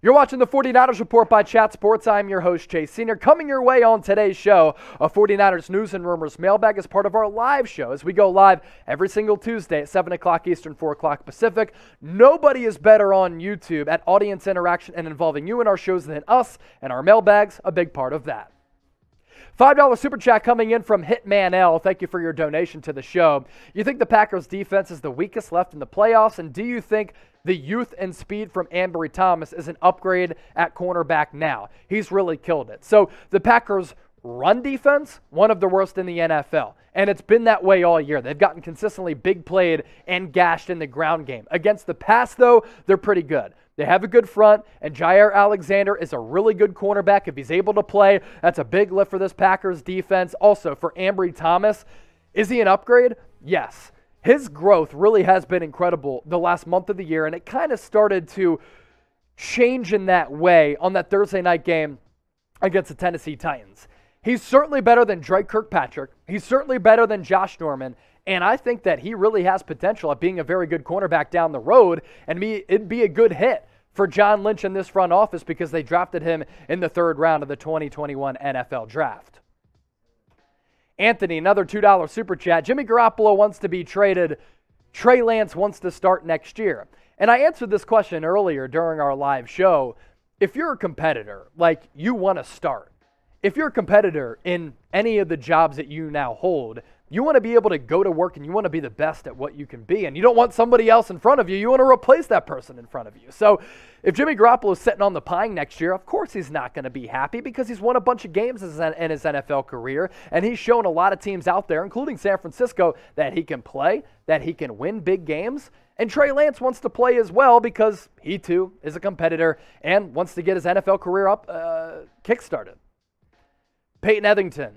You're watching the 49ers Report by Chat Sports. I'm your host, Chase Senior. Coming your way on today's show, a 49ers News and Rumors mailbag is part of our live show as we go live every single Tuesday at 7 o'clock Eastern, 4 o'clock Pacific. Nobody is better on YouTube at audience interaction and involving you in our shows than us, and our mailbag's a big part of that. $5 super chat coming in from Hitman L. Thank you for your donation to the show. You think the Packers defense is the weakest left in the playoffs, and do you think the youth and speed from Ambry Thomas is an upgrade at cornerback now? He's really killed it. So the Packers' run defense, one of the worst in the NFL. And it's been that way all year. They've gotten consistently big played and gashed in the ground game. Against the pass, though, they're pretty good. They have a good front, and Jair Alexander is a really good cornerback. If he's able to play, that's a big lift for this Packers defense. Also, for Ambry Thomas, is he an upgrade? Yes. His growth really has been incredible the last month of the year, and it kind of started to change in that way on that Thursday night game against the Tennessee Titans. He's certainly better than Drake Kirkpatrick. He's certainly better than Josh Norman. And I think that he really has potential at being a very good cornerback down the road. And it'd be a good hit for John Lynch in this front office because they drafted him in the third round of the 2021 NFL Draft. Anthony, another $2 super chat. Jimmy Garoppolo wants to be traded. Trey Lance wants to start next year. And I answered this question earlier during our live show. If you're a competitor, like you want to start, if you're a competitor in any of the jobs that you now hold, you want to be able to go to work and you want to be the best at what you can be. And you don't want somebody else in front of you. You want to replace that person in front of you. So if Jimmy Garoppolo is sitting on the pine next year, of course he's not going to be happy because he's won a bunch of games in his NFL career. And he's shown a lot of teams out there, including San Francisco, that he can play, that he can win big games. And Trey Lance wants to play as well because he too is a competitor and wants to get his NFL career up kick-started. Payton Ethington.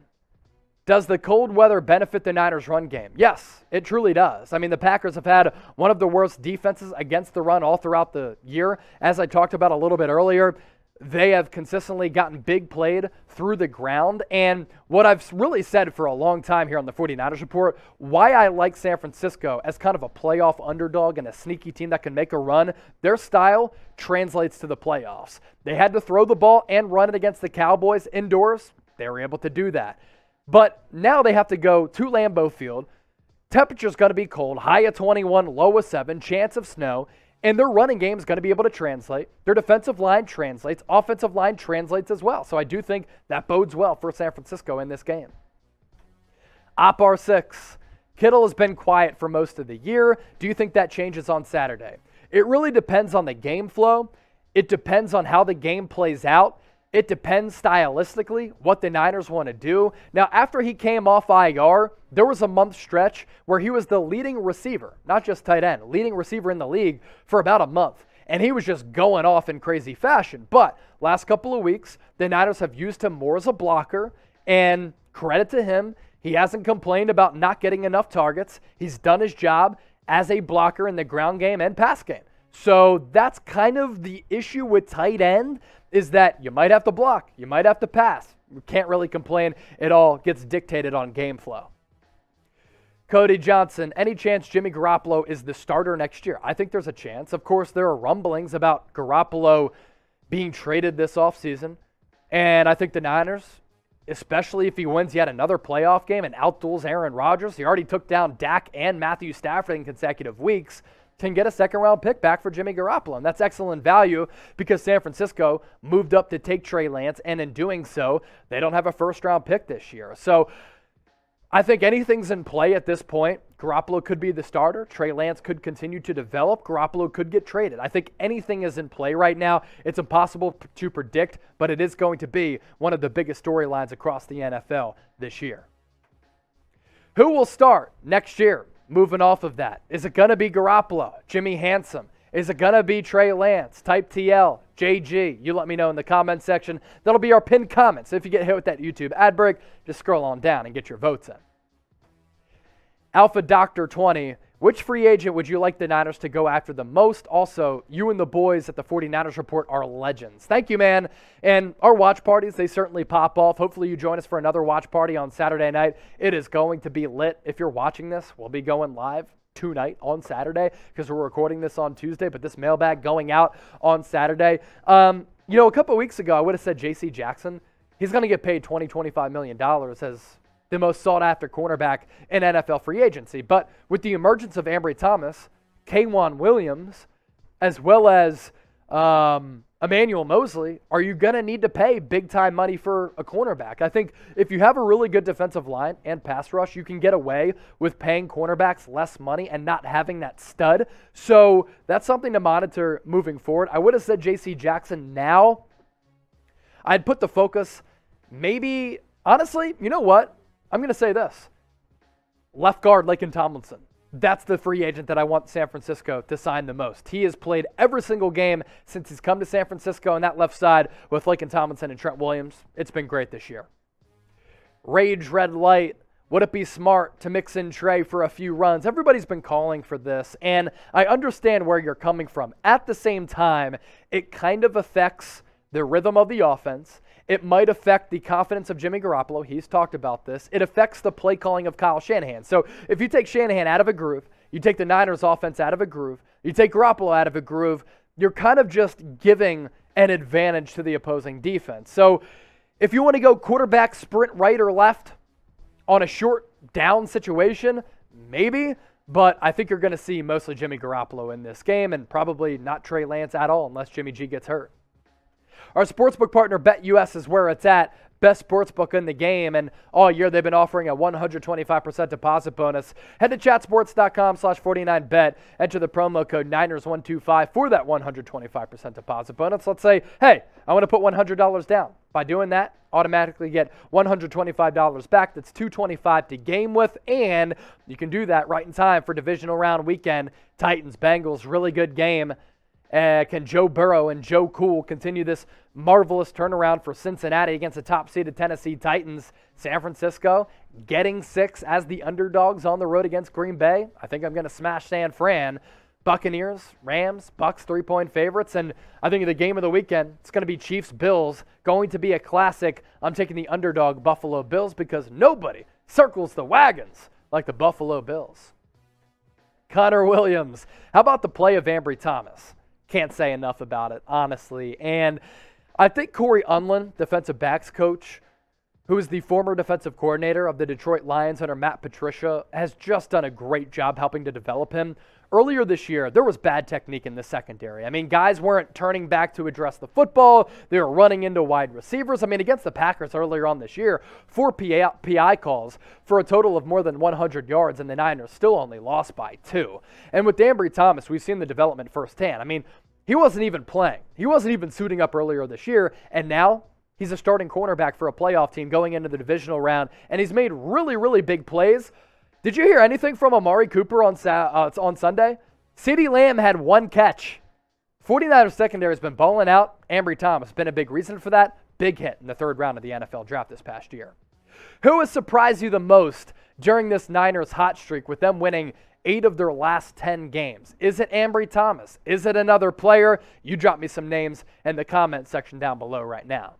Does the cold weather benefit the Niners' run game? Yes, it truly does. I mean, the Packers have had one of the worst defenses against the run all throughout the year. As I talked about a little bit earlier, they have consistently gotten big played through the ground. And what I've really said for a long time here on the 49ers Report, why I like San Francisco as kind of a playoff underdog and a sneaky team that can make a run, their style translates to the playoffs. They had to throw the ball and run it against the Cowboys indoors. They were able to do that. But now they have to go to Lambeau Field. Temperature's going to be cold, high of 21, low of 7, chance of snow, and their running game is going to be able to translate. Their defensive line translates. Offensive line translates as well. So I do think that bodes well for San Francisco in this game. Opp R6. Kittle has been quiet for most of the year. Do you think that changes on Saturday? It really depends on the game flow. It depends on how the game plays out. It depends stylistically what the Niners want to do. Now, after he came off IR, there was a month stretch where he was the leading receiver, not just tight end, leading receiver in the league for about a month. And he was just going off in crazy fashion. But last couple of weeks, the Niners have used him more as a blocker. And credit to him, he hasn't complained about not getting enough targets. He's done his job as a blocker in the ground game and pass game. So that's kind of the issue with tight end, is that you might have to block, you might have to pass. You can't really complain. It all gets dictated on game flow. Cody Johnson, any chance Jimmy Garoppolo is the starter next year? I think there's a chance. Of course, there are rumblings about Garoppolo being traded this offseason. And I think the Niners, especially if he wins yet another playoff game and outduels Aaron Rodgers, he already took down Dak and Matthew Stafford in consecutive weeks, can get a second-round pick back for Jimmy Garoppolo. And that's excellent value because San Francisco moved up to take Trey Lance, and in doing so, they don't have a first-round pick this year. So I think anything's in play at this point. Garoppolo could be the starter. Trey Lance could continue to develop. Garoppolo could get traded. I think anything is in play right now. It's impossible to predict, but it is going to be one of the biggest storylines across the NFL this year. Who will start next year? Moving off of that, is it going to be Garoppolo, Jimmy Handsome? Is it going to be Trey Lance? Type TL, JG. You let me know in the comment section. That'll be our pinned comments. If you get hit with that YouTube ad break, just scroll on down and get your votes in. Alpha Doctor 20, which free agent would you like the Niners to go after the most? Also, you and the boys at the 49ers Report are legends. Thank you, man. And our watch parties, they certainly pop off. Hopefully you join us for another watch party on Saturday night. It is going to be lit. If you're watching this, we'll be going live tonight on Saturday because we're recording this on Tuesday, but this mailbag going out on Saturday. You know, a couple weeks ago, I would have said J.C. Jackson. He's going to get paid $20, $25 million as the most sought-after cornerback in NFL free agency. But with the emergence of Ambry Thomas, K'Wan Williams, as well as Emmanuel Mosley, are you going to need to pay big-time money for a cornerback? I think if you have a really good defensive line and pass rush, you can get away with paying cornerbacks less money and not having that stud. So that's something to monitor moving forward. I would have said J.C. Jackson now. I'd put the focus maybe, honestly, you know what? I'm going to say this. Left guard Laken Tomlinson. That's the free agent that I want San Francisco to sign the most. He has played every single game since he's come to San Francisco on that left side with Laken Tomlinson and Trent Williams. It's been great this year. Rage Red Light. Would it be smart to mix in Trey for a few runs? Everybody's been calling for this, and I understand where you're coming from. At the same time, it kind of affects the rhythm of the offense. It might affect the confidence of Jimmy Garoppolo. He's talked about this. It affects the play calling of Kyle Shanahan. So if you take Shanahan out of a groove, you take the Niners offense out of a groove, you take Garoppolo out of a groove, you're kind of just giving an advantage to the opposing defense. So if you want to go quarterback sprint right or left on a short down situation, maybe, but I think you're going to see mostly Jimmy Garoppolo in this game and probably not Trey Lance at all unless Jimmy G gets hurt. Our sportsbook partner, BetUS, is where it's at. Best sportsbook in the game, and all year they've been offering a 125% deposit bonus. Head to chatsports.com/49bet. Enter the promo code Niners125 for that 125% deposit bonus. Let's say, hey, I want to put $100 down. By doing that, automatically get $125 back. That's $225 to game with, and you can do that right in time for divisional round weekend. Titans, Bengals, really good game. Can Joe Burrow and Joe Cool continue this marvelous turnaround for Cincinnati against the top-seeded Tennessee Titans? San Francisco getting 6 as the underdogs on the road against Green Bay. I think I'm going to smash San Fran. Buccaneers, Rams, Bucks 3-point favorites. And I think the game of the weekend, it's going to be Chiefs-Bills. Going to be a classic. I'm taking the underdog Buffalo Bills because nobody circles the wagons like the Buffalo Bills. Connor Williams. How about the play of Ambry Thomas? Can't say enough about it, honestly. And I think Corey Unlin, defensive backs coach, who is the former defensive coordinator of the Detroit Lions under Matt Patricia, has just done a great job helping to develop him. Earlier this year, there was bad technique in the secondary. I mean, guys weren't turning back to address the football. They were running into wide receivers. I mean, against the Packers earlier on this year, 4 PI calls for a total of more than 100 yards, and the Niners still only lost by 2. And with Ambry Thomas, we've seen the development firsthand. I mean, he wasn't even playing. He wasn't even suiting up earlier this year, and now he's a starting cornerback for a playoff team going into the divisional round, and he's made really, really big plays. Did you hear anything from Amari Cooper on Sunday? CeeDee Lamb had 1 catch. 49ers secondary has been balling out. Ambry Thomas has been a big reason for that. Big hit in the 3rd round of the NFL draft this past year. Who has surprised you the most during this Niners hot streak with them winning 8 of their last 10 games? Is it Ambry Thomas? Is it another player? You drop me some names in the comment section down below right now.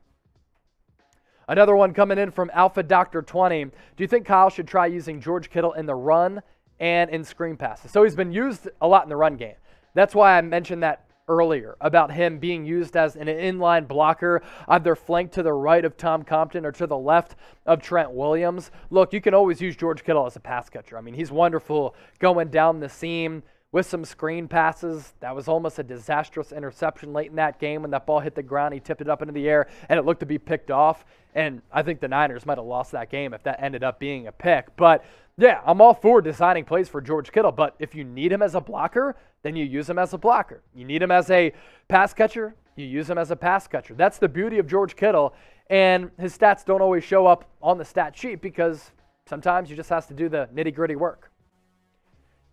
Another one coming in from Alpha Doctor 20. Do you think Kyle should try using George Kittle in the run and in screen passes? So he's been used a lot in the run game. That's why I mentioned that earlier about him being used as an inline blocker, either flanked to the right of Tom Compton or to the left of Trent Williams. Look, you can always use George Kittle as a pass catcher. I mean, he's wonderful going down the seam with some screen passes. That was almost a disastrous interception late in that game when that ball hit the ground. He tipped it up into the air, and it looked to be picked off. And I think the Niners might have lost that game if that ended up being a pick. But, yeah, I'm all for designing plays for George Kittle. But if you need him as a blocker, then you use him as a blocker. You need him as a pass catcher, you use him as a pass catcher. That's the beauty of George Kittle. And his stats don't always show up on the stat sheet because sometimes he just has to do the nitty-gritty work.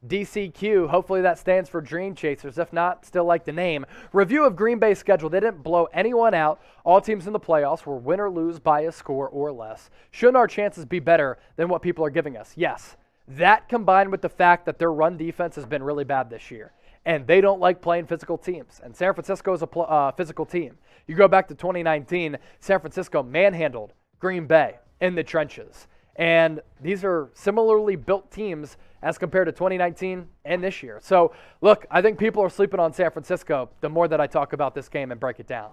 DCQ, hopefully that stands for Dream Chasers. If not, still like the name. Review of Green Bay's schedule. They didn't blow anyone out. All teams in the playoffs were win or lose by a score or less. Shouldn't our chances be better than what people are giving us? Yes. That combined with the fact that their run defense has been really bad this year. And they don't like playing physical teams. And San Francisco is a physical team. You go back to 2019, San Francisco manhandled Green Bay in the trenches. And these are similarly built teams as compared to 2019 and this year. So, look, I think people are sleeping on San Francisco the more that I talk about this game and break it down.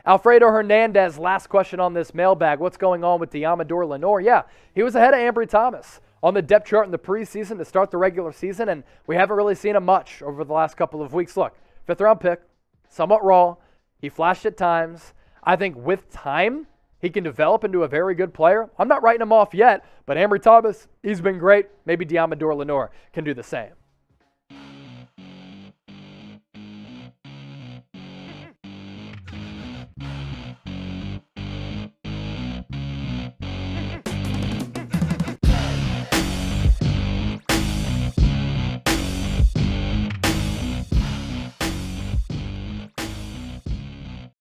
Alfredo Hernandez, last question on this mailbag. What's going on with Deommodore Lenoir? Yeah, he was ahead of Ambry Thomas on the depth chart in the preseason to start the regular season, and we haven't really seen him much over the last couple of weeks. Look, 5th-round pick, somewhat raw. He flashed at times. I think with time, he can develop into a very good player. I'm not writing him off yet, but Ambry Thomas, he's been great. Maybe Deommodore Lenoir can do the same.